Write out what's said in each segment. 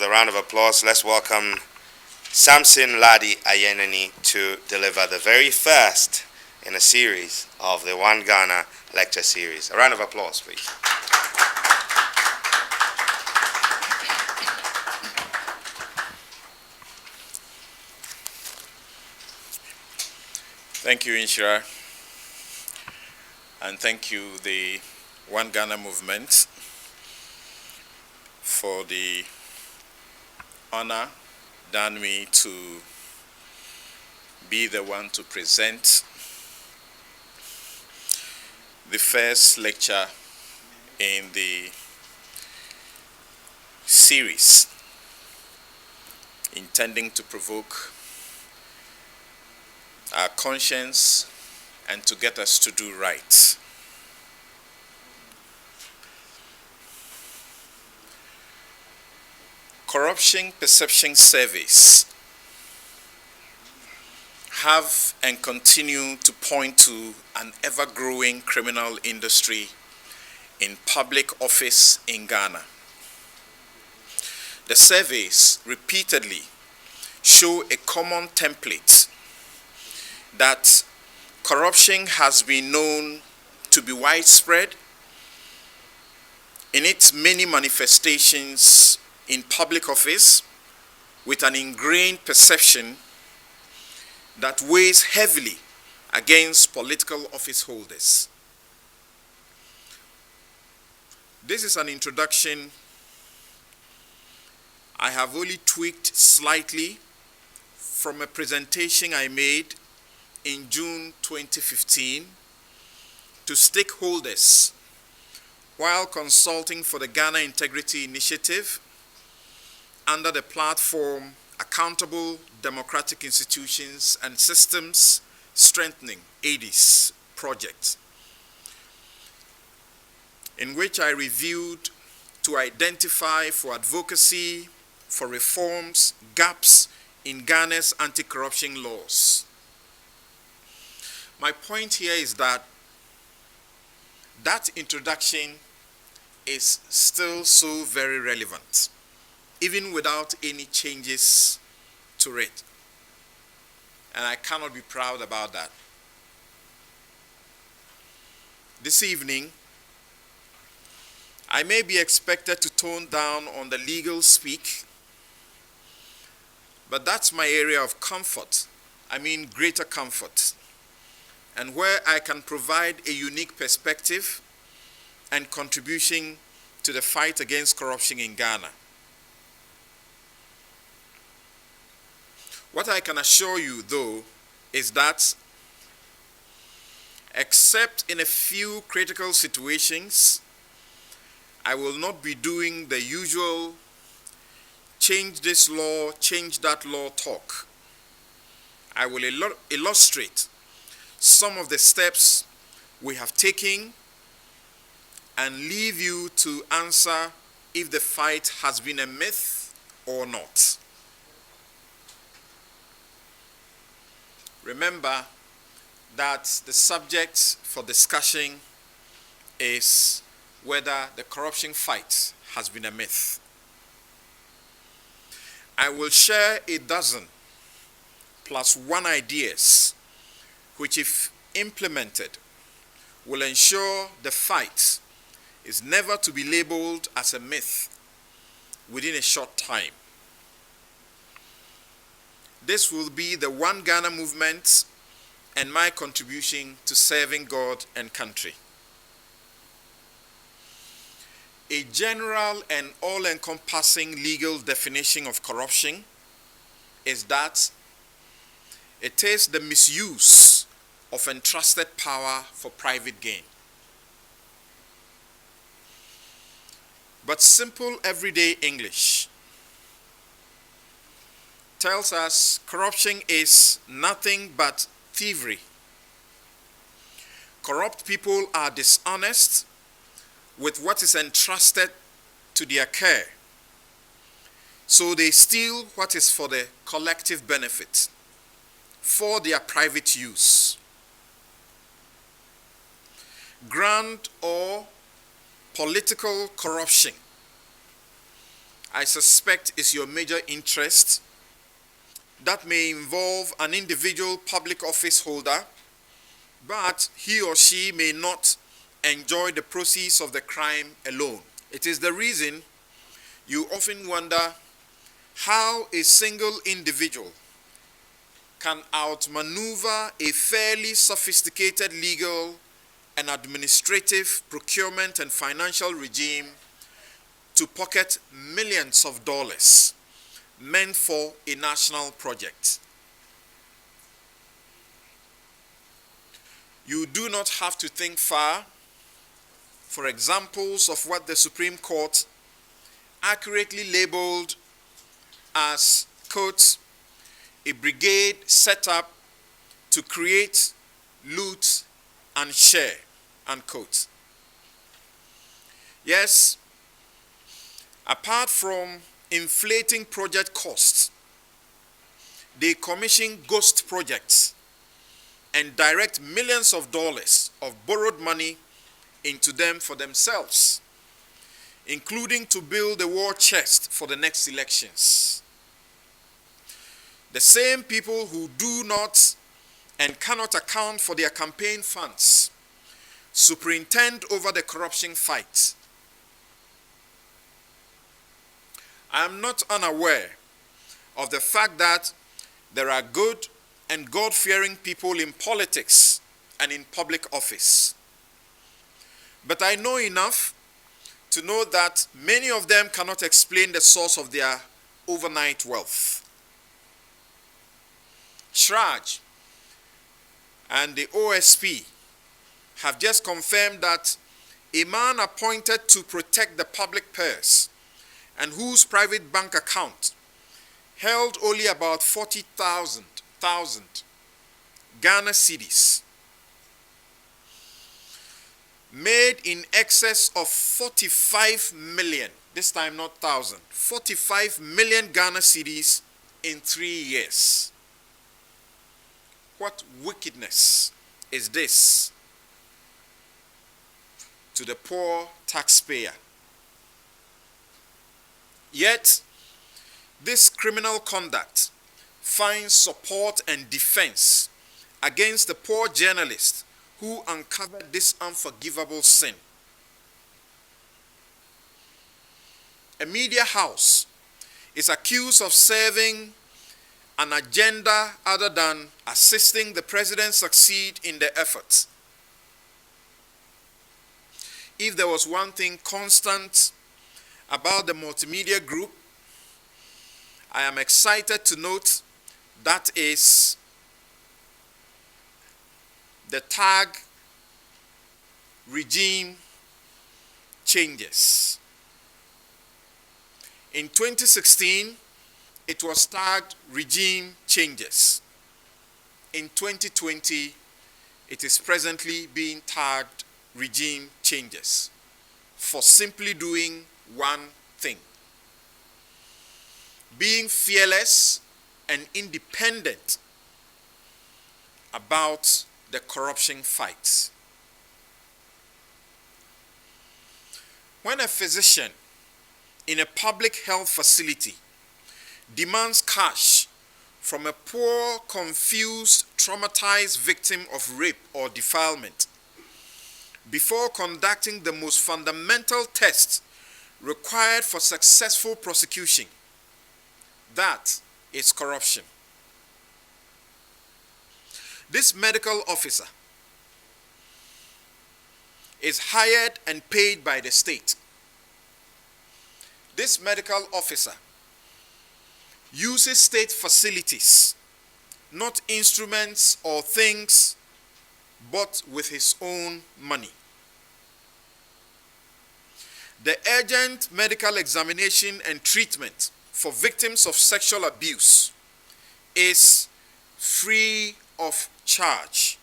a round of applause, let's welcome Samson, Lardy, Anyenini to deliver the very first in a series of the OneGhana lecture series. A round of applause, please. Thank you, Inshira, and thank you, the OneGhana movement, for the honor done me to be the one to present the first lecture in the series, intending to provoke our conscience and to get us to do right. Corruption perception surveys have and continue to point to an ever-growing criminal industry in public office in Ghana. The surveys repeatedly show a common template that corruption has been known to be widespread in its many manifestations in public office, with an ingrained perception that weighs heavily against political office holders. This is an introduction I have only tweaked slightly from a presentation I made in June 2015 to stakeholders while consulting for the Ghana Integrity Initiative under the platform Accountable Democratic Institutions and Systems Strengthening (ADIS) project, in which I reviewed to identify for advocacy for reforms gaps in Ghana's anti-corruption laws. My point here is that introduction is still so very relevant, even without any changes to it. And I cannot be proud about that. This evening, I may be expected to tone down on the legal speak, but that's my area of comfort. I mean greater comfort, and where I can provide a unique perspective and contribution to the fight against corruption in Ghana. What I can assure you, though, is that except in a few critical situations, I will not be doing the usual change this law, change that law talk. I will illustrate some of the steps we have taken and leave you to answer if the fight has been a myth or not. Remember that the subject for discussion is whether the corruption fight has been a myth. I will share a dozen plus one ideas which, if implemented, will ensure the fight is never to be labeled as a myth within a short time. This will be the OneGhana movement and my contribution to serving God and country. A general and all-encompassing legal definition of corruption is that it is the misuse of entrusted power for private gain. But simple everyday English tells us corruption is nothing but thievery. Corrupt people are dishonest with what is entrusted to their care, so they steal what is for the collective benefit, for their private use. Grand or political corruption I suspect is your major interest. That may involve an individual public office holder, but he or she may not enjoy the proceeds of the crime alone. It is the reason you often wonder how a single individual can outmaneuver a fairly sophisticated legal and administrative procurement and financial regime to pocket millions of dollars meant for a national project. You do not have to think far for examples of what the Supreme Court accurately labeled as, quote, a brigade set up to create, loot, and share, unquote. Yes, apart from inflating project costs, they commission ghost projects and direct millions of dollars of borrowed money into them for themselves, including to build a war chest for the next elections. The same people who do not and cannot account for their campaign funds superintend over the corruption fight. I am not unaware of the fact that there are good and God-fearing people in politics and in public office. But I know enough to know that many of them cannot explain the source of their overnight wealth. Shraj and the OSP have just confirmed that a man appointed to protect the public purse and whose private bank account held only about 40,000 Ghana cedis made in excess of 45 million, this time not thousand, 45 million Ghana cedis in 3 years. What wickedness is this to the poor taxpayer? Yet, this criminal conduct finds support and defense against the poor journalist who uncovered this unforgivable sin. A media house is accused of serving an agenda other than assisting the president succeed in the effort. If there was one thing constant about the multimedia group, I am excited to note that is the tag regime changes. In 2016, it was tagged regime changes. In 2020, it is presently being tagged regime changes for simply doing one thing: being fearless and independent about the corruption fight. When a physician in a public health facility demands cash from a poor, confused, traumatized victim of rape or defilement before conducting the most fundamental test required for successful prosecution, that is corruption. This medical officer is hired and paid by the state. This medical officer uses state facilities, not instruments or things, but with his own money. The urgent medical examination and treatment for victims of sexual abuse is free of charge,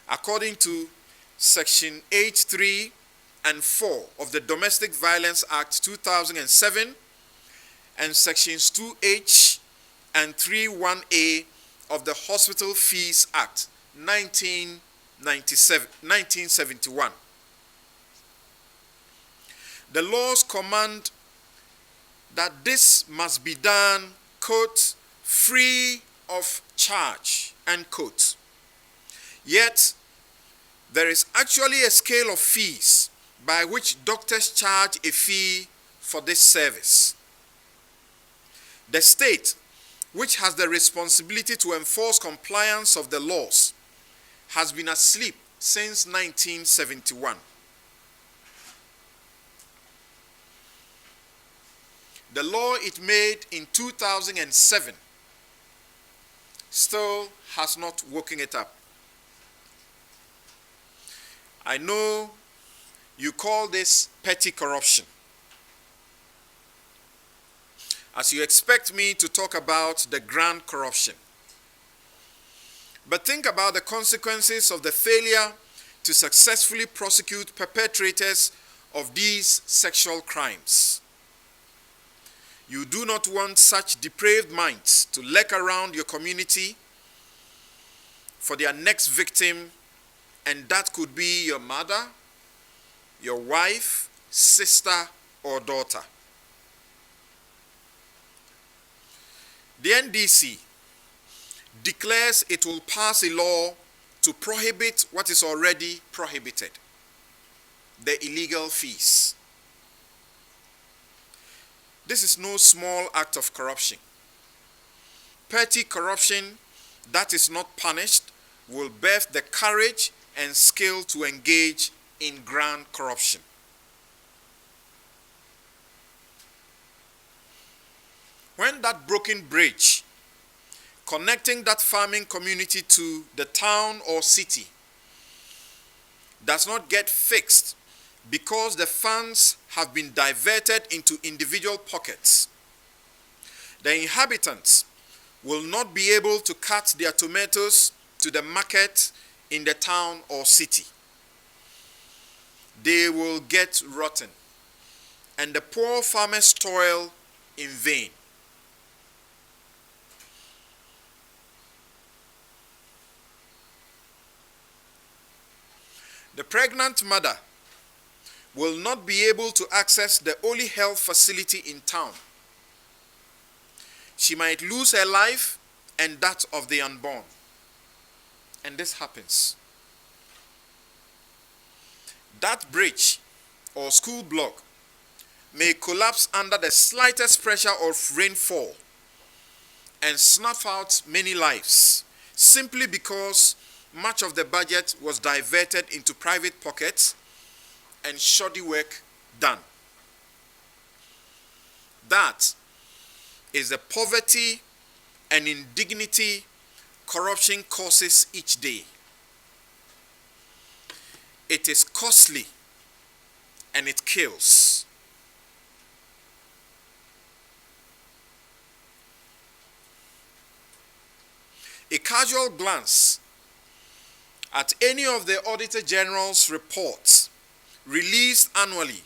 according to Section 8.3 and 4 of the Domestic Violence Act 2007 and Sections 2H and 3.1a of the Hospital Fees Act 1971. The laws command that this must be done, quote, free of charge, end quote. Yet, there is actually a scale of fees by which doctors charge a fee for this service. The state, which has the responsibility to enforce compliance of the laws, has been asleep since 1971. The law it made in 2007 still has not woken it up. I know you call this petty corruption. As you expect me to talk about the grand corruption. But think about the consequences of the failure to successfully prosecute perpetrators of these sexual crimes. You do not want such depraved minds to lurk around your community for their next victim, and that could be your mother, your wife, sister, or daughter. The NDC declares it will pass a law to prohibit what is already prohibited, the illegal fees. This is no small act of corruption. Petty corruption that is not punished will birth the courage and skill to engage in grand corruption. When that broken bridge connecting that farming community to the town or city does not get fixed because the funds have been diverted into individual pockets, the inhabitants will not be able to cut their tomatoes to the market in the town or city. They will get rotten, and the poor farmers toil in vain. The pregnant mother will not be able to access the only health facility in town. She might lose her life and that of the unborn. And this happens. That bridge or school block may collapse under the slightest pressure of rainfall and snuff out many lives simply because much of the budget was diverted into private pockets and shoddy work done. That is the poverty and indignity corruption causes each day. It is costly and it kills. A casual glance at any of the Auditor General's reports released annually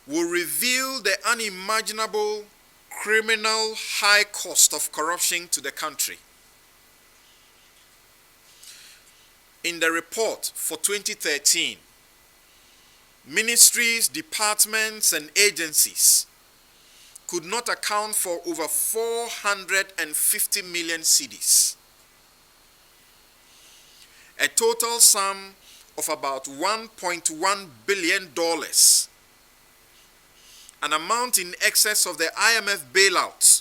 will reveal the unimaginable criminal high cost of corruption to the country. In the report for 2013, ministries, departments, and agencies could not account for over 450 million cedis. A total sum of about $1.1 billion, an amount in excess of the IMF bailouts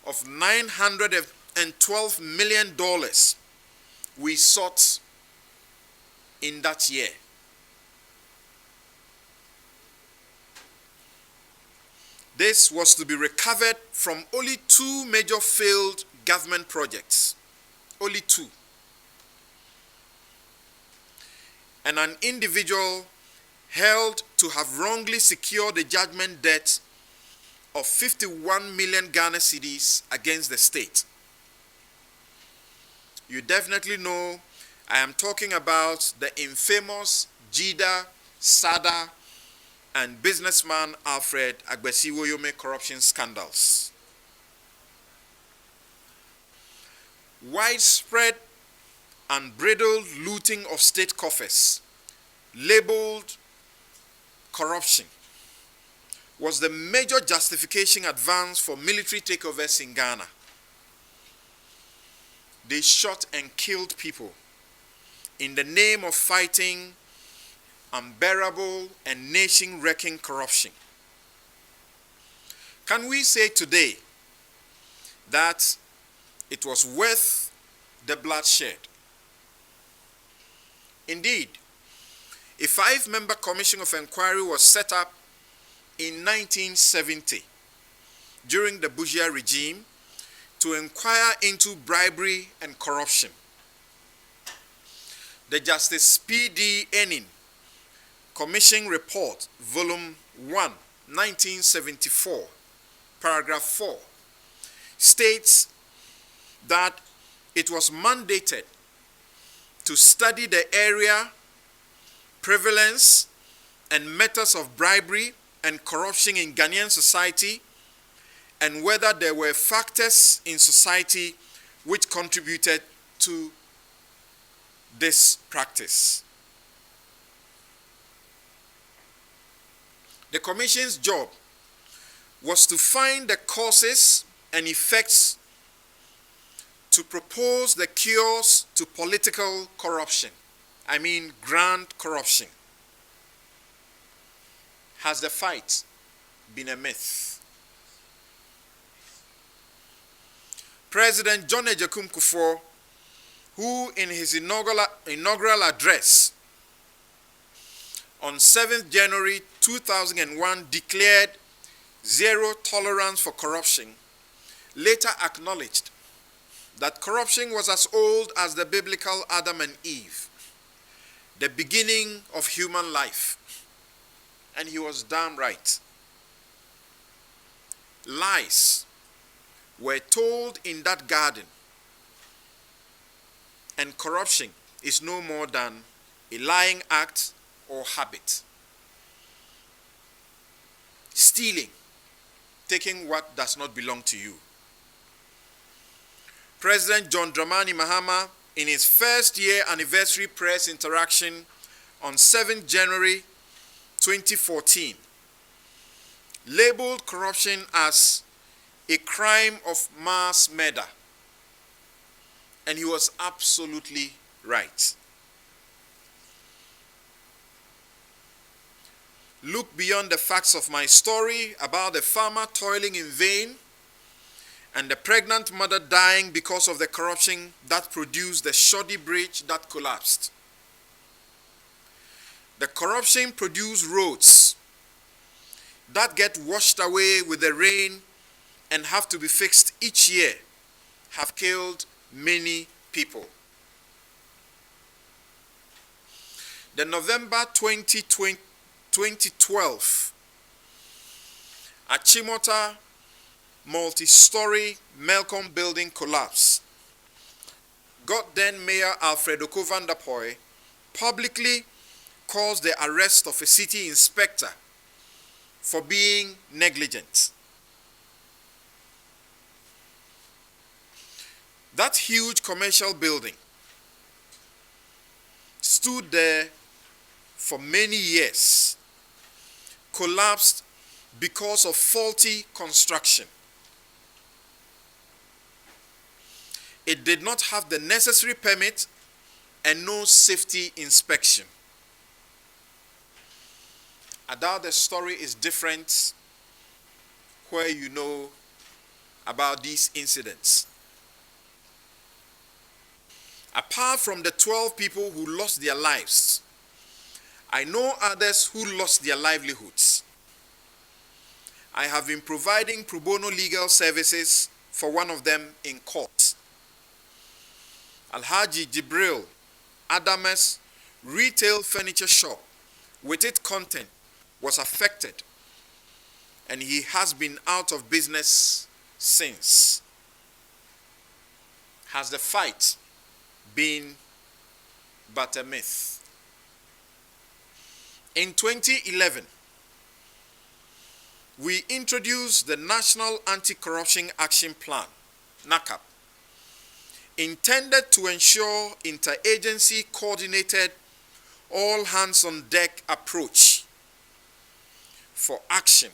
of $912 million we sought in that year. This was to be recovered from only 2 major failed government projects. Only 2. And an individual held to have wrongly secured a judgment debt of 51 million Ghana cedis against the state. You definitely know I am talking about the infamous Jida, Sada, and businessman Alfred Agbesiwoyome corruption scandals. Widespread unbridled looting of state coffers, labeled corruption, was the major justification advanced for military takeovers in Ghana. They shot and killed people in the name of fighting unbearable and nation-wrecking corruption. Can we say today that it was worth the bloodshed? Indeed, a 5-member commission of inquiry was set up in 1970 during the Busia regime to inquire into bribery and corruption. The Justice P.D. Enin Commission Report, Volume 1, 1974, Paragraph 4, states that it was mandated to study the area, prevalence, and methods of bribery and corruption in Ghanaian society, and whether there were factors in society which contributed to this practice. The Commission's job was to find the causes and effects, to propose the cures to political corruption. I mean grand corruption. Has the fight been a myth? President John Ejekum Kufuor, who in his inaugural address on 7th January 2001 declared zero tolerance for corruption, later acknowledged that corruption was as old as the biblical Adam and Eve, the beginning of human life. And he was damn right. Lies were told in that garden, and corruption is no more than a lying act or habit. Stealing, taking what does not belong to you. President John Dramani Mahama, in his first year anniversary press interaction on 7th January 2014, labeled corruption as a crime of mass murder. And he was absolutely right. Look beyond the facts of my story about the farmer toiling in vain and the pregnant mother dying because of the corruption that produced the shoddy bridge that collapsed. The corruption produced roads that get washed away with the rain and have to be fixed each year, have killed many people. The November 2012 Achimota multi-story Melcom building collapse got then Mayor Alfredo Kovandapoy publicly caused the arrest of a city inspector for being negligent. That huge commercial building stood there for many years, collapsed because of faulty construction. It did not have the necessary permit and no safety inspection. I doubt the story is different where you know about these incidents. Apart from the 12 people who lost their lives, I know others who lost their livelihoods. I have been providing pro bono legal services for one of them in court. Alhaji Jibril Adames retail furniture shop with its content was affected, and he has been out of business since. Has the fight been but a myth? In 2011, we introduced the National Anti-Corruption Action Plan, NACAP, intended to ensure interagency coordinated, all hands on deck approach for action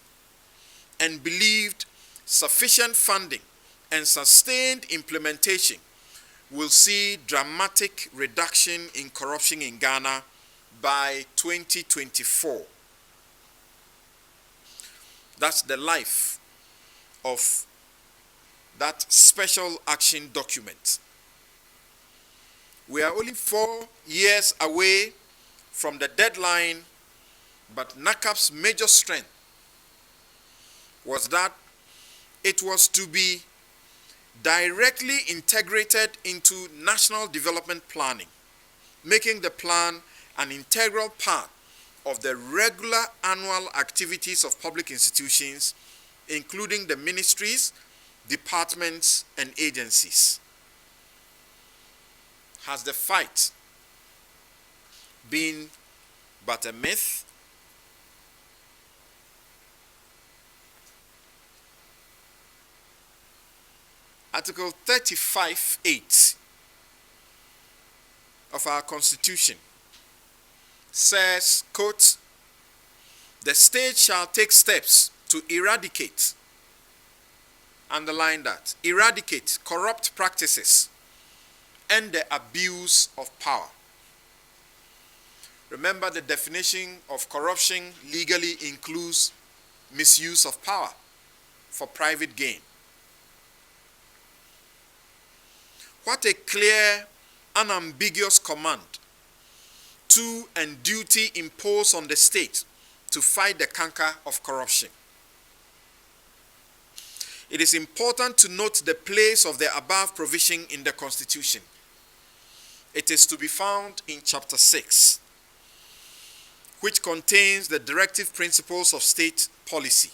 and believed sufficient funding and sustained implementation will see dramatic reduction in corruption in Ghana by 2024. That's the life of that special action document. We are only 4 years away from the deadline, but NACAP's major strength was that it was to be directly integrated into national development planning, making the plan an integral part of the regular annual activities of public institutions, including the ministries, departments, and agencies. Has the fight been but a myth? Article 35(8) of our Constitution says, quote, "The state shall take steps to eradicate," underline that, eradicate corrupt practices and the abuse of power. Remember, the definition of corruption legally includes misuse of power for private gain. What a clear, unambiguous command to and duty imposed on the state to fight the canker of corruption. It is important to note the place of the above provision in the Constitution. It is to be found in Chapter 6, which contains the directive principles of state policy.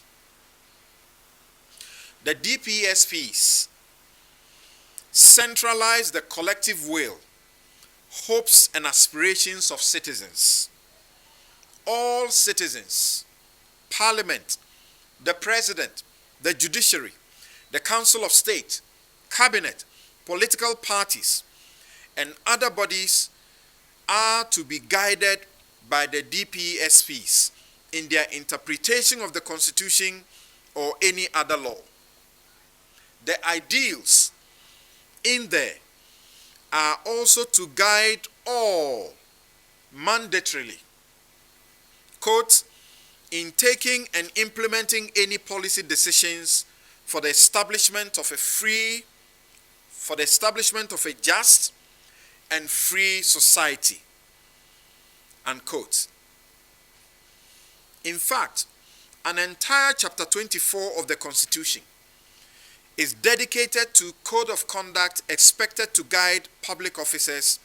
The DPSPs centralize the collective will, hopes, and aspirations of citizens. All citizens, Parliament, the President, the Judiciary, the Council of State, Cabinet, political parties, and other bodies are to be guided by the DPSPs in their interpretation of the Constitution or any other law. The ideals in there are also to guide all mandatorily, quote, in taking and implementing any policy decisions for the establishment of a just and free society, unquote. In fact, an entire chapter 24 of the Constitution is dedicated to code of conduct expected to guide public officers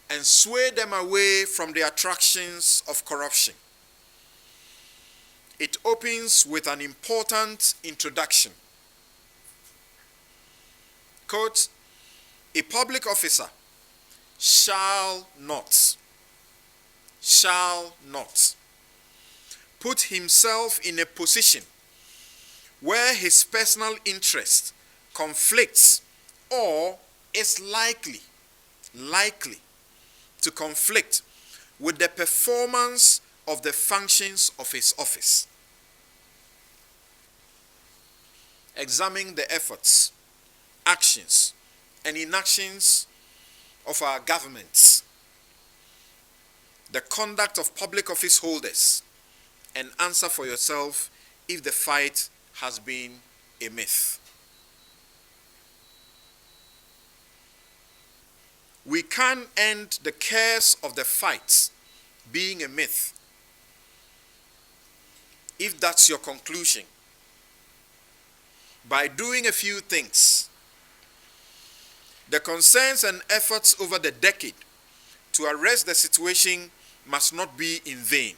and sway them away from the attractions of corruption. It opens with an important introduction. Quote, "A public officer shall not put himself in a position where his personal interest conflicts or is likely to conflict with the performance of the functions of his office." Examine the efforts, actions, and inactions of our governments, the conduct of public office holders, and answer for yourself if the fight has been a myth. We can end the curse of the fight being a myth if that's your conclusion by doing a few things. The concerns and efforts over the decade to arrest the situation must not be in vain.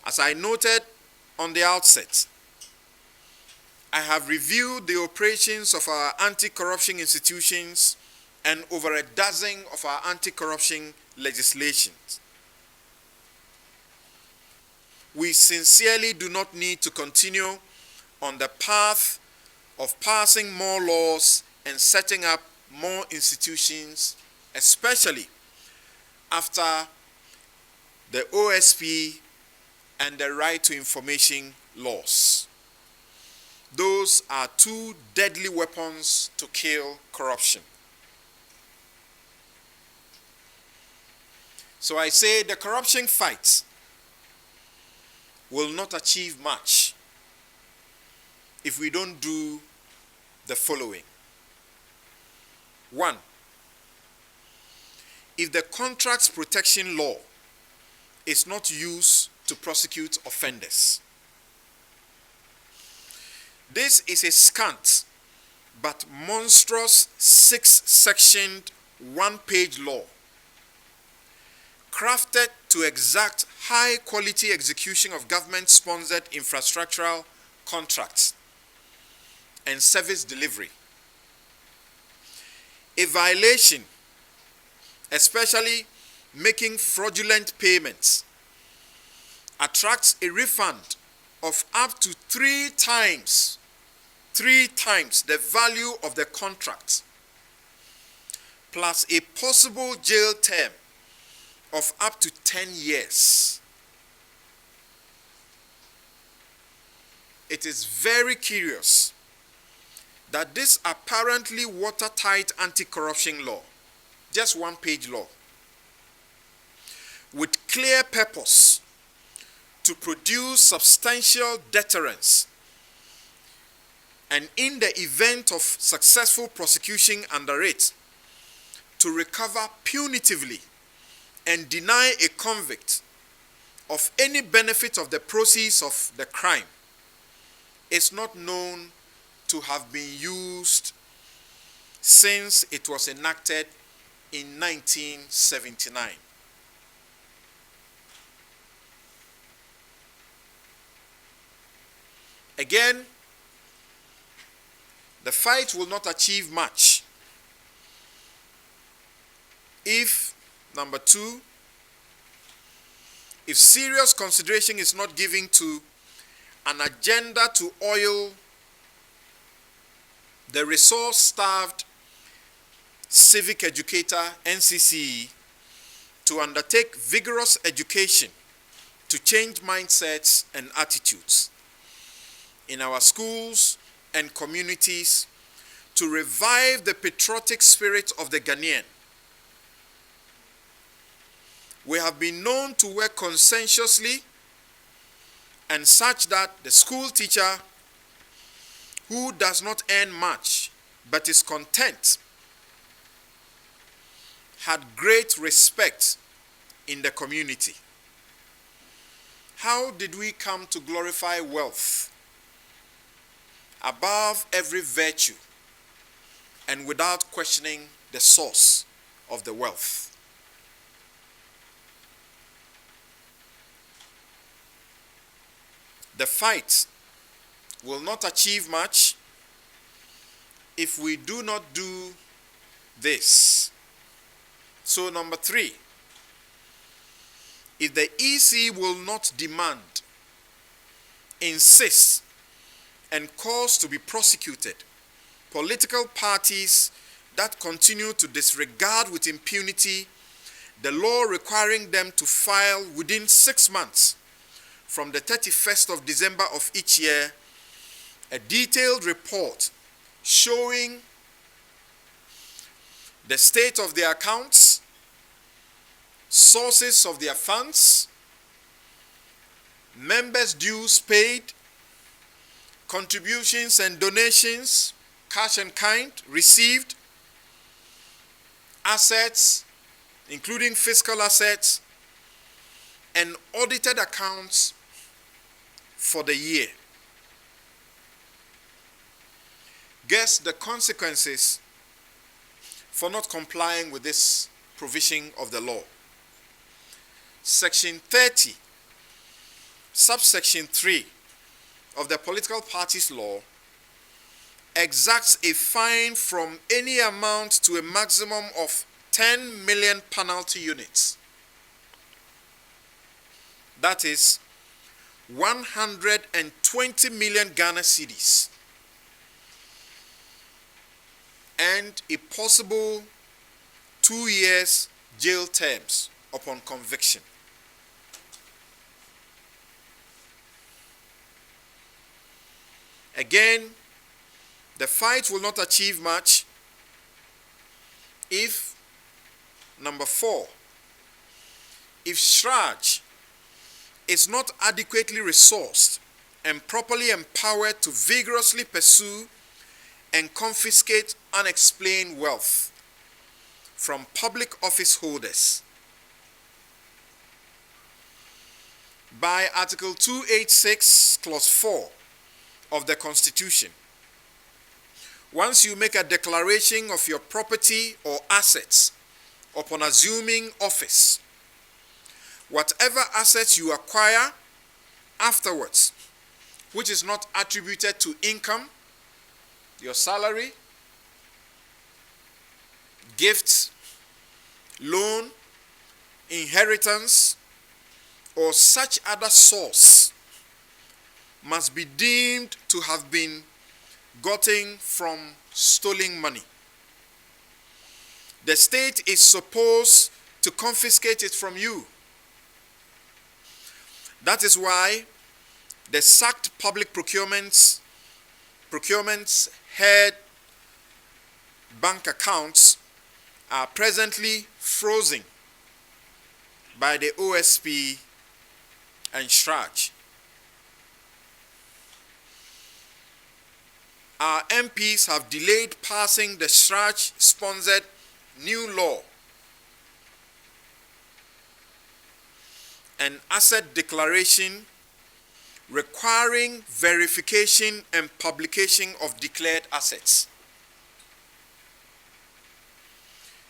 As I noted on the outset, I have reviewed the operations of our anti-corruption institutions and over a dozen of our anti-corruption legislations. We sincerely do not need to continue on the path of passing more laws and setting up more institutions, especially after the OSP and the right to information laws. Those are two deadly weapons to kill corruption. So I say the corruption fight will not achieve much if we don't do the following. 1. If the contracts protection law is not used to prosecute offenders. This is a scant but monstrous 6-sectioned, 1-page law crafted to exact high-quality execution of government-sponsored infrastructural contracts and service delivery. A violation, especially making fraudulent payments, attracts a refund of up to 3 times the value of the contract, plus a possible jail term of up to 10 years. It is very curious that this apparently watertight anti-corruption law, just 1-page law, with clear purpose to produce substantial deterrence, and in the event of successful prosecution under it, to recover punitively and deny a convict of any benefit of the proceeds of the crime, is not known to have been used since it was enacted in 1979. Again, the fight will not achieve much if, number 2, if serious consideration is not given to an agenda to oil the resource-starved civic educator, NCC, to undertake vigorous education to change mindsets and attitudes in our schools and communities, to revive the patriotic spirit of the Ghanaian. We have been known to work conscientiously and such that the school teacher who does not earn much but is content had great respect in the community. How did we come to glorify wealth above every virtue and without questioning the source of the wealth? The fight will not achieve much if we do not do this. So, number 3, if the EC will not demand, insist, and cause to be prosecuted political parties that continue to disregard with impunity the law requiring them to file within 6 months from the 31st of December of each year a detailed report showing the state of their accounts, sources of their funds, members' dues paid, contributions and donations, cash and kind received, assets, including fiscal assets, and audited accounts for the year. Guess the consequences for not complying with this provision of the law. Section 30, subsection 3 of the Political Parties Law exacts a fine from any amount to a maximum of 10 million penalty units. That is 120 million Ghana cedis, and a possible 2 years jail terms upon conviction. Again, the fight will not achieve much if, number 4, if Scourge is not adequately resourced and properly empowered to vigorously pursue and confiscate unexplained wealth from public office holders. By Article 286, Clause 4 of the Constitution, once you make a declaration of your property or assets upon assuming office, whatever assets you acquire afterwards, which is not attributed to income, your salary, gifts, loan, inheritance, or such other source, must be deemed to have been gotten from stolen money. The state is supposed to confiscate it from you. That is why the sacked public procurements head bank accounts are presently frozen by the OSP and Scourge. Our MPs have delayed passing the Scourge-sponsored new law, an asset declaration requiring verification and publication of declared assets.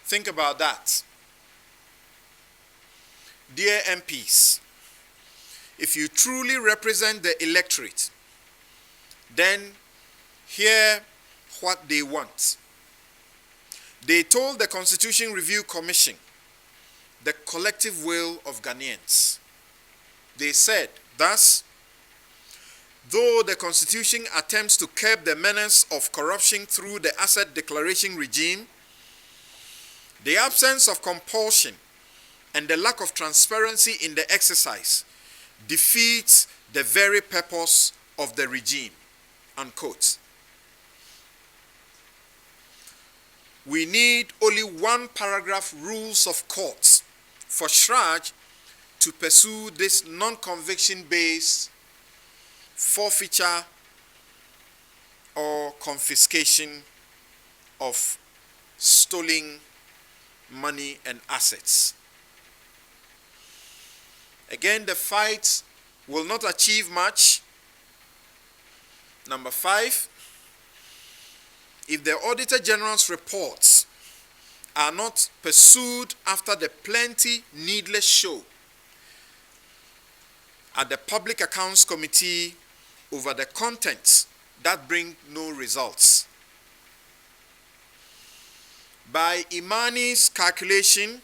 Think about that. Dear MPs, if you truly represent the electorate, then hear what they want. They told the Constitution Review Commission the collective will of Ghanaians. They said, thus, though the Constitution attempts to curb the menace of corruption through the asset declaration regime, the absence of compulsion and the lack of transparency in the exercise defeats the very purpose of the regime, unquote. We need only one paragraph rules of courts for Scourge to pursue this non-conviction based forfeiture or confiscation of stolen money and assets. Again, the fight will not achieve much. Number 5, if the Auditor General's reports are not pursued after the plenty needless show at the Public Accounts Committee over the contents that bring no results. By Imani's calculation,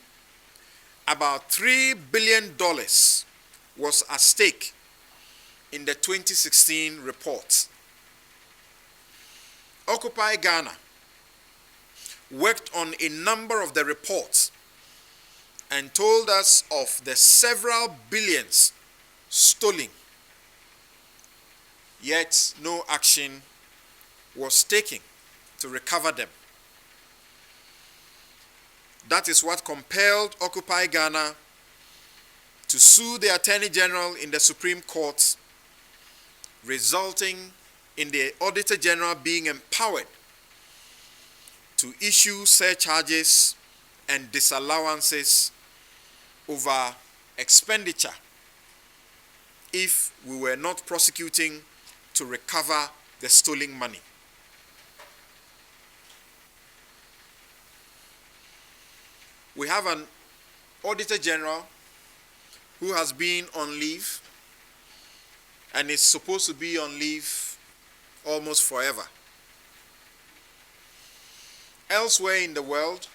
about $3 billion was at stake in the 2016 report. Occupy Ghana worked on a number of the reports and told us of the several billions stolen, yet no action was taken to recover them. That is what compelled Occupy Ghana to sue the Attorney General in the Supreme Court, resulting in the Auditor General being empowered to issue surcharges and disallowances over expenditure if we were not prosecuting to recover the stolen money. We have an Auditor General who has been on leave and is supposed to be on leave almost forever. Elsewhere in the World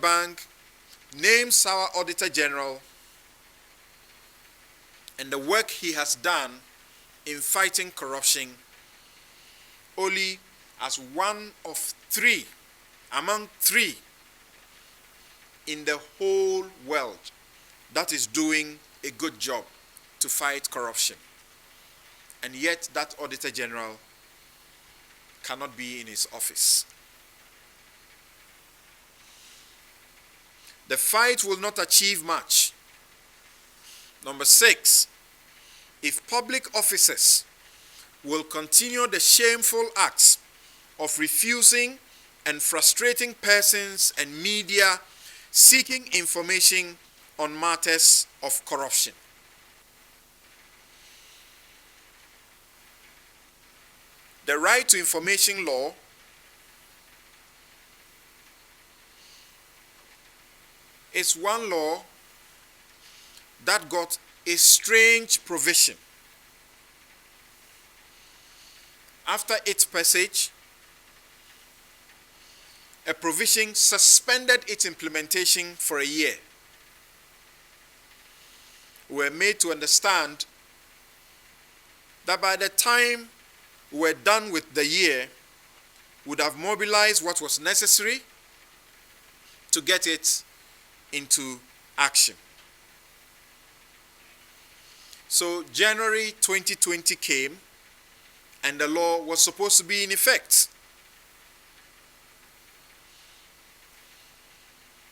Bank names our Auditor General and the work he has done in fighting corruption only as one of 3 among 3 in the whole world that is doing a good job to fight corruption. and yet that Auditor General cannot be in his office. The fight will not achieve much. Number 6, if public officers will continue the shameful acts of refusing and frustrating persons and media seeking information on matters of corruption. The right to information law is one law that got a strange provision. After its passage, a provision suspended its implementation for a year. We were made to understand that by the time we were done with the year, we would have mobilized what was necessary to get it into action. So January 2020 came, and the law was supposed to be in effect.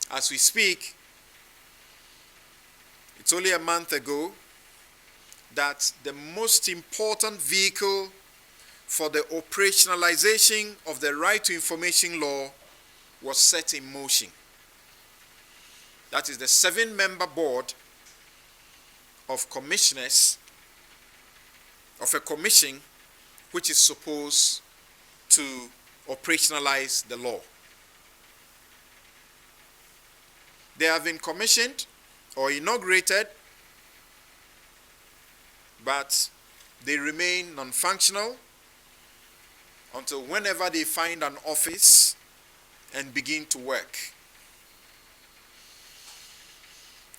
As we speak, it's only a month ago that the most important vehicle for the operationalization of the right to information law was set in motion. That is the 7-member board of commissioners of a commission which is supposed to operationalize the law. They have been commissioned or inaugurated, but they remain non-functional until whenever they find an office and begin to work.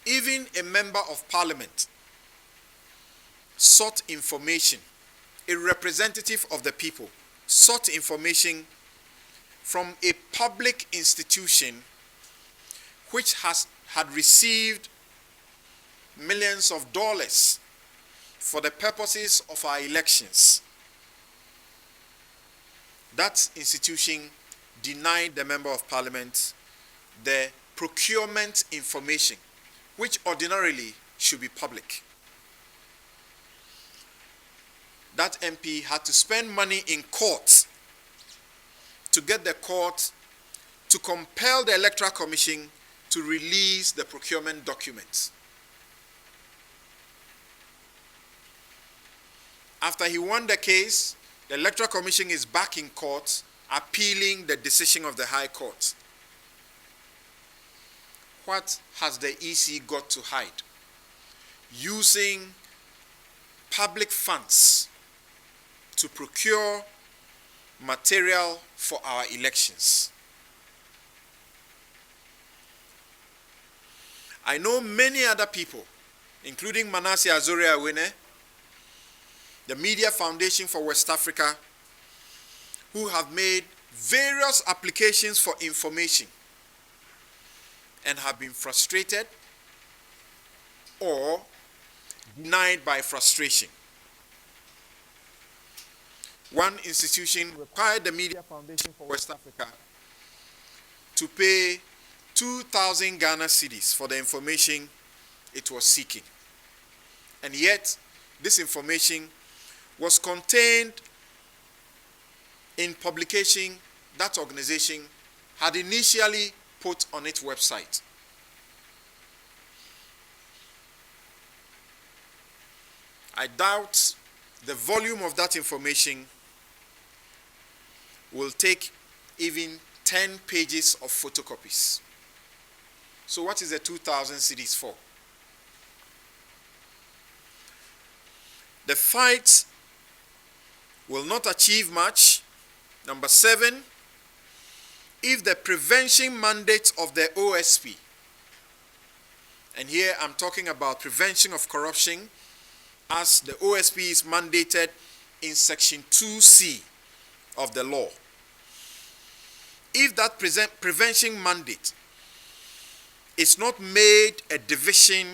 Even a member of parliament sought information, a representative of the people sought information from a public institution which had received millions of dollars for the purposes of our elections. That institution denied the member of parliament the procurement information, which ordinarily should be public. That MP had to spend money in court to get the court to compel the Electoral Commission to release the procurement documents. After he won the case, the Electoral Commission is back in court appealing the decision of the High Court. What has the EC got to hide? Using public funds to procure material for our elections. I know many other people, including Manasseh Azuri-Awene, the Media Foundation for West Africa, who have made various applications for information and have been frustrated or denied by frustration. One institution required the Media Foundation for West Africa to pay 2,000 Ghana cedis for the information it was seeking. And yet, this information was contained in publication that organization had initially put on its website. I doubt the volume of that information will take even 10 pages of photocopies. So what is the 2,000 cedis for? The fight will not achieve much. Number 7, if the prevention mandate of the OSP, and here I'm talking about prevention of corruption as the OSP is mandated in section 2C of the law. If that prevention mandate is not made a division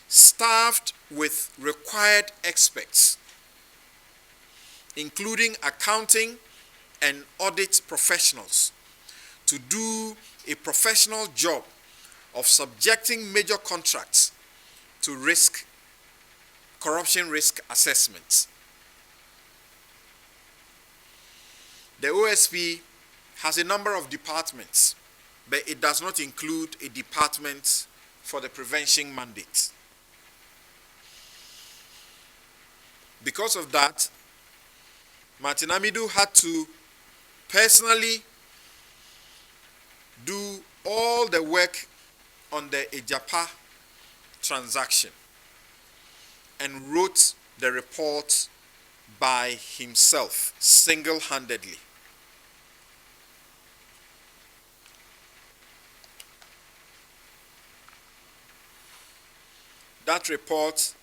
staffed with required experts including accounting and audit professionals, to do a professional job of subjecting major contracts to corruption risk assessments. The OSP has a number of departments, but it does not include a department for the prevention mandate. Because of that, Martin Amidu had to personally do all the work on the Ejapa transaction and wrote the report by himself, single-handedly. That report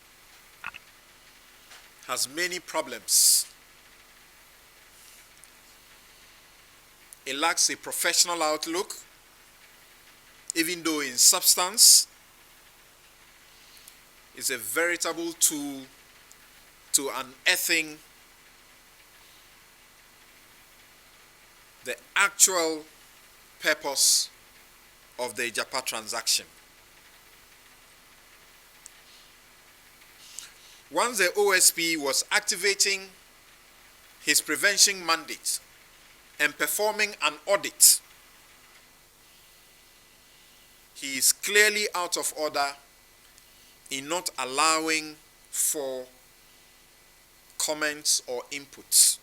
has many problems. It lacks a professional outlook, even though in substance is a veritable tool to unearthing the actual purpose of the Ejapa transaction. Once the OSP was activating his prevention mandate and performing an audit, he is clearly out of order in not allowing for comments or inputs.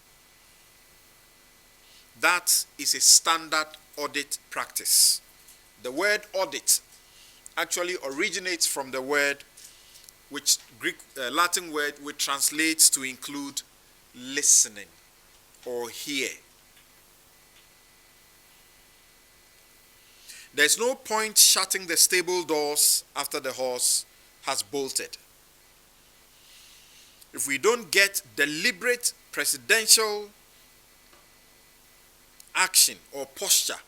That is a standard audit practice. The word audit actually originates from the word, which Latin word, which translates to include listening or hear. There's no point shutting the stable doors after the horse has bolted. If we don't get deliberate presidential action or posture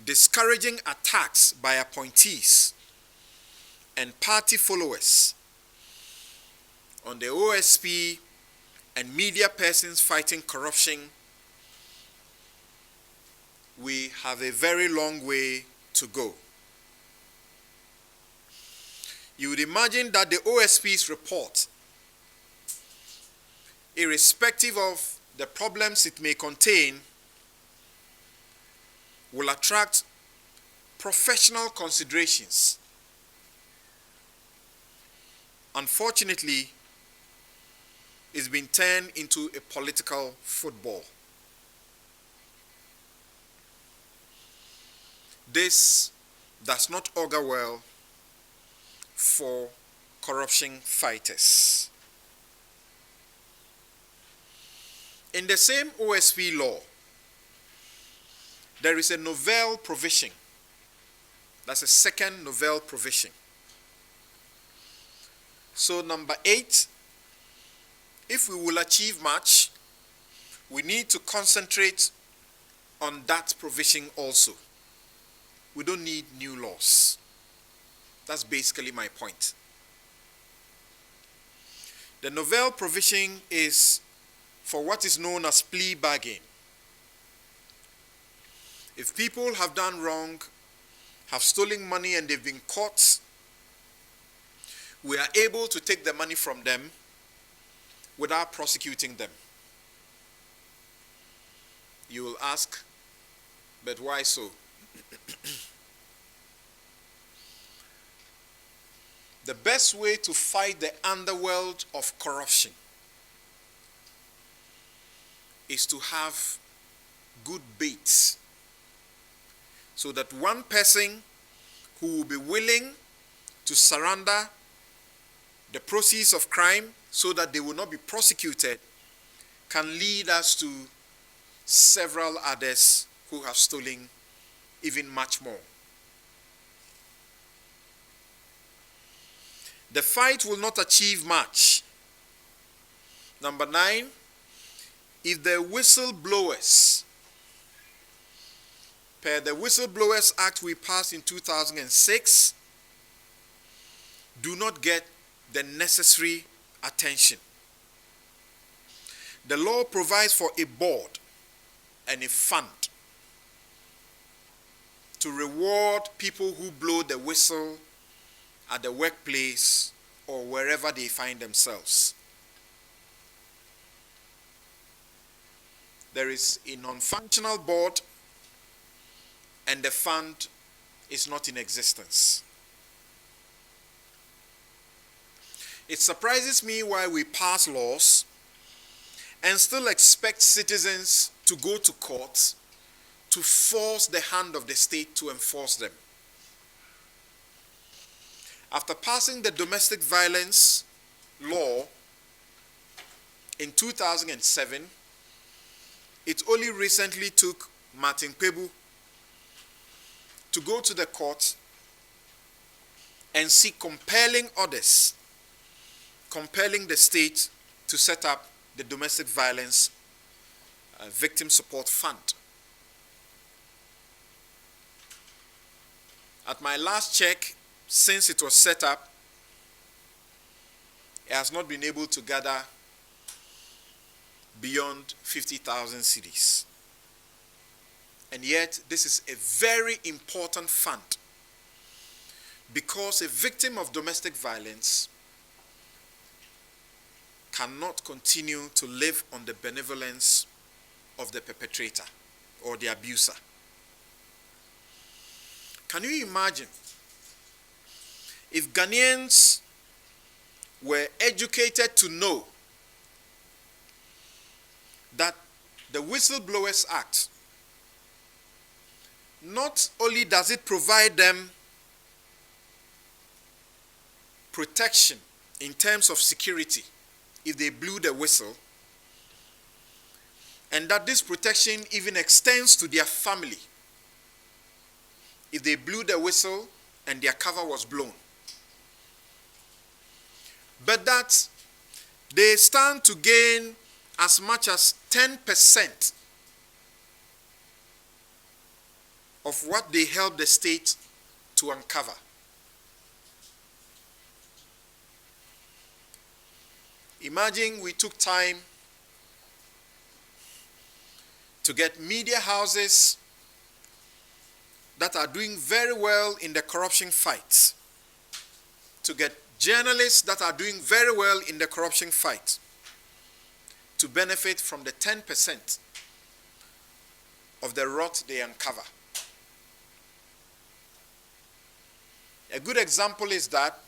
discouraging attacks by appointees and party followers on the OSP and media persons fighting corruption, we have a very long way to go. You would imagine that the OSP's report, irrespective of the problems it may contain, will attract professional considerations. Unfortunately, it's been turned into a political football. This does not augur well for corruption fighters. In the same OSP law, there is a novel provision. That's a second novel provision. So number 8, if we will achieve much, we need to concentrate on that provision also. We don't need new laws. That's basically my point. The novel provision is for what is known as plea bargain. If people have done wrong, have stolen money and they've been caught, we are able to take the money from them without prosecuting them. You will ask, but why so? The best way to fight the underworld of corruption is to have good baits, so that one person who will be willing to surrender the proceeds of crime so that they will not be prosecuted can lead us to several others who have stolen even much more. The fight will not achieve much. Number 9, if the whistleblowers, per the Whistleblowers Act we passed in 2006, do not get the necessary attention. the law provides for a board and a fund to reward people who blow the whistle at the workplace or wherever they find themselves. There is a non-functional board and the fund is not in existence. It surprises me why we pass laws and still expect citizens to go to court to force the hand of the state to enforce them. After passing the domestic violence law in 2007, it only recently took Martin Pebu to go to the court and seek compelling orders, compelling the state to set up the Domestic Violence Victim Support Fund. At my last check, since it was set up, it has not been able to gather beyond 50,000 cedis. And yet, this is a very important fund because a victim of domestic violence cannot continue to live on the benevolence of the perpetrator or the abuser. Can you imagine if Ghanaians were educated to know that the Whistleblowers Act, not only does it provide them protection in terms of security if they blew the whistle, and that this protection even extends to their family if they blew the whistle and their cover was blown, but that they stand to gain as much as 10% of what they help the state to uncover. Imagine we took time to get media houses that are doing very well in the corruption fight, to get journalists that are doing very well in the corruption fight, to benefit from the 10% of the rot they uncover. A good example is that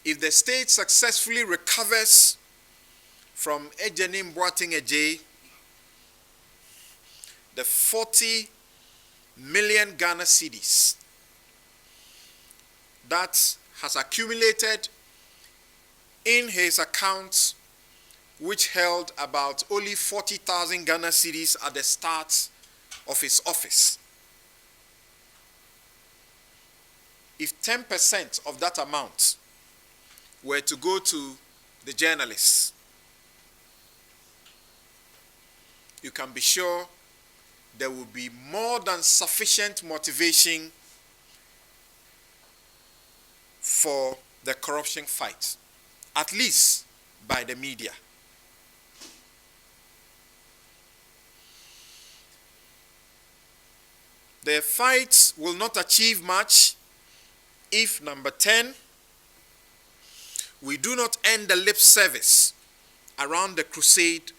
if the state successfully recovers from Anyenini Ejay the 40 million Ghana cedis that has accumulated in his accounts, which held about only 40,000 Ghana cedis at the start of his office. If 10% of that amount were to go to the journalists, you can be sure there will be more than sufficient motivation for the corruption fight, at least by the media. The fight will not achieve much if, number 10, we do not end the lip service around the crusade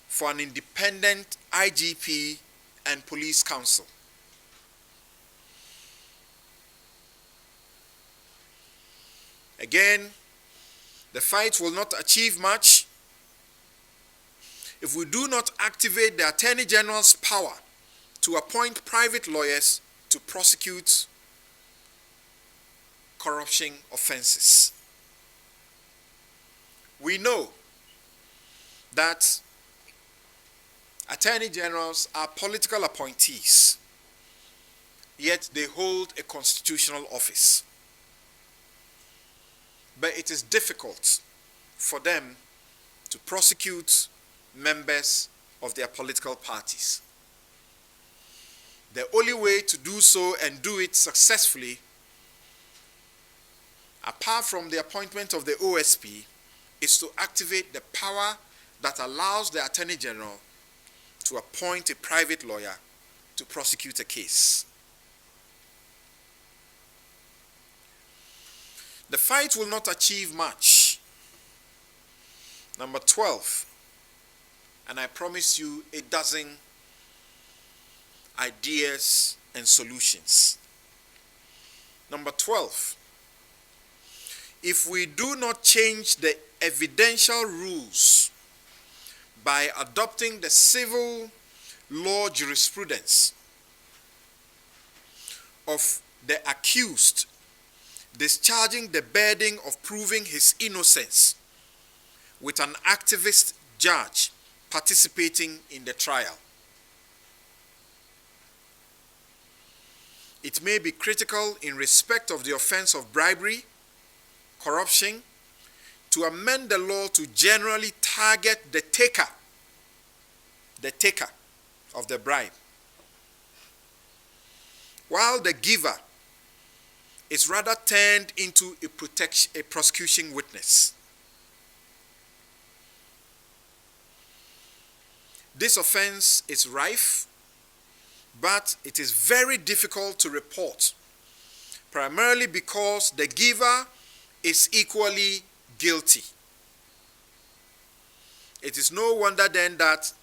for an independent IGP and police council. Again, the fight will not achieve much if we do not activate the Attorney General's power to appoint private lawyers to prosecute corruption offenses. We know that attorney generals are political appointees, yet they hold a constitutional office. But it is difficult for them to prosecute members of their political parties. The only way to do so and do it successfully, apart from the appointment of the OSP, is to activate the power that allows the Attorney General to appoint a private lawyer to prosecute a case. The fight will not achieve much. Number 12, and I promise you a dozen ideas and solutions. Number 12, if we do not change the evidential rules by adopting the civil law jurisprudence of the accused discharging the burden of proving his innocence with an activist judge participating in the trial, it may be critical in respect of the offense of bribery, corruption, to amend the law to generally target the taker of the bribe, while the giver is rather turned into a prosecution witness. This offense is rife, but it is very difficult to report, primarily because the giver is equally guilty. It is no wonder then that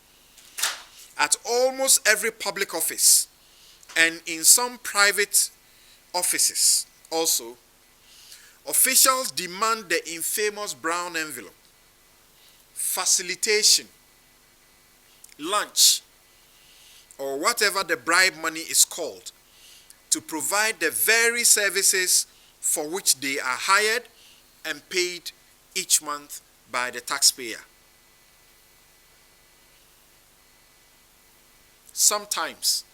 at almost every public office and in some private offices also, officials demand the infamous brown envelope, facilitation, lunch, or whatever the bribe money is called, to provide the very services for which they are hired and paid each month by the taxpayer. Sometimes,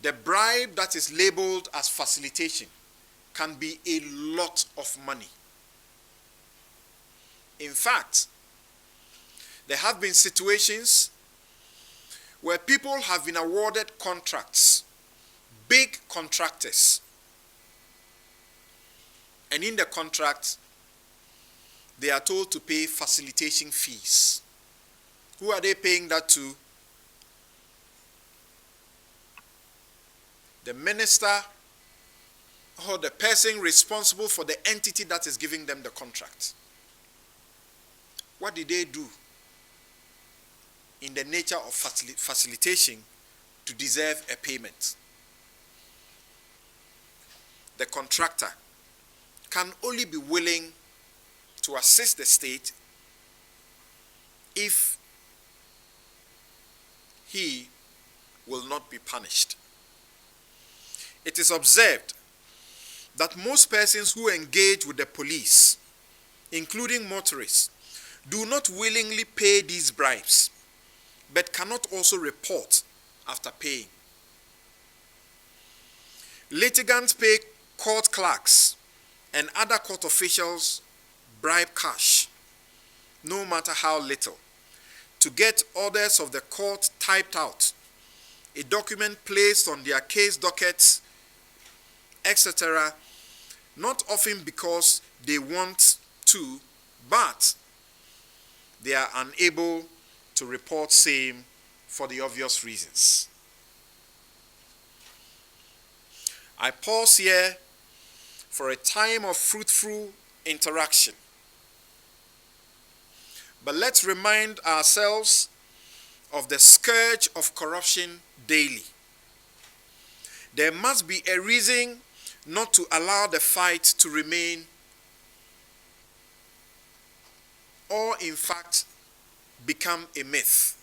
the bribe that is labeled as facilitation can be a lot of money. In fact, there have been situations where people have been awarded contracts, big contractors, and in the contract, they are told to pay facilitation fees. Who are they paying that to? The minister or the person responsible for the entity that is giving them the contract. What did they do in the nature of facilitation to deserve a payment? The contractor can only be willing to assist the state if he will not be punished. It is observed that most persons who engage with the police, including motorists, do not willingly pay these bribes, but cannot also report after paying. Litigants pay court clerks and other court officials bribe cash, no matter how little, to get orders of the court typed out, a document placed on their case dockets, etc., not often because they want to, but they are unable to report same for the obvious reasons. I pause here for a time of fruitful interaction. But let's remind ourselves of the scourge of corruption daily. There must be a reason not to allow the fight to remain, or in fact become a myth.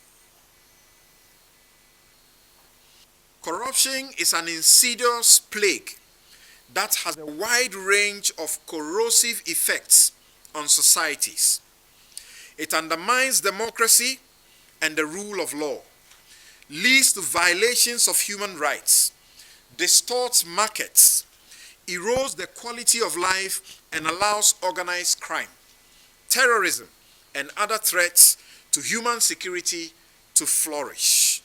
Corruption is an insidious plague that has a wide range of corrosive effects on societies. It undermines democracy and the rule of law, leads to violations of human rights, distorts markets, erodes the quality of life, and allows organized crime, terrorism, and other threats to human security to flourish.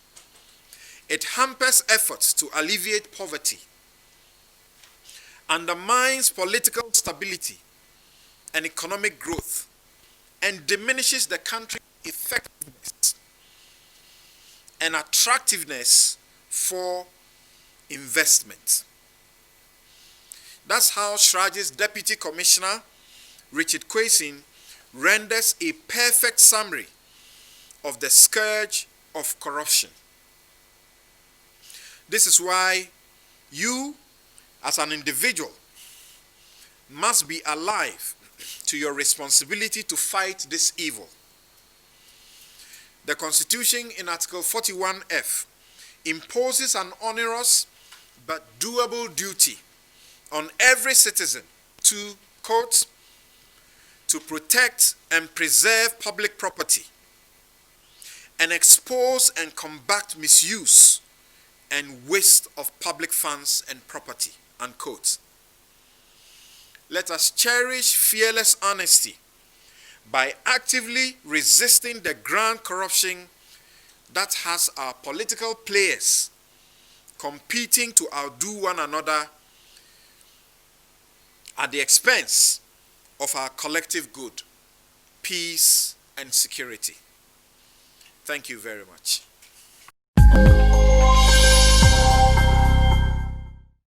It hampers efforts to alleviate poverty, undermines political stability and economic growth, and diminishes the country's effectiveness and attractiveness for investment. That's how Srage's Deputy Commissioner, Richard Kwesing, renders a perfect summary of the scourge of corruption. This is why you, as an individual, must be alive to your responsibility to fight this evil. The Constitution in Article 41F imposes an onerous but doable duty on every citizen to, quote, to protect and preserve public property and expose and combat misuse and waste of public funds and property, unquote. Let us cherish fearless honesty by actively resisting the grand corruption that has our political players competing to outdo one another at the expense of our collective good, peace, and security. Thank you very much.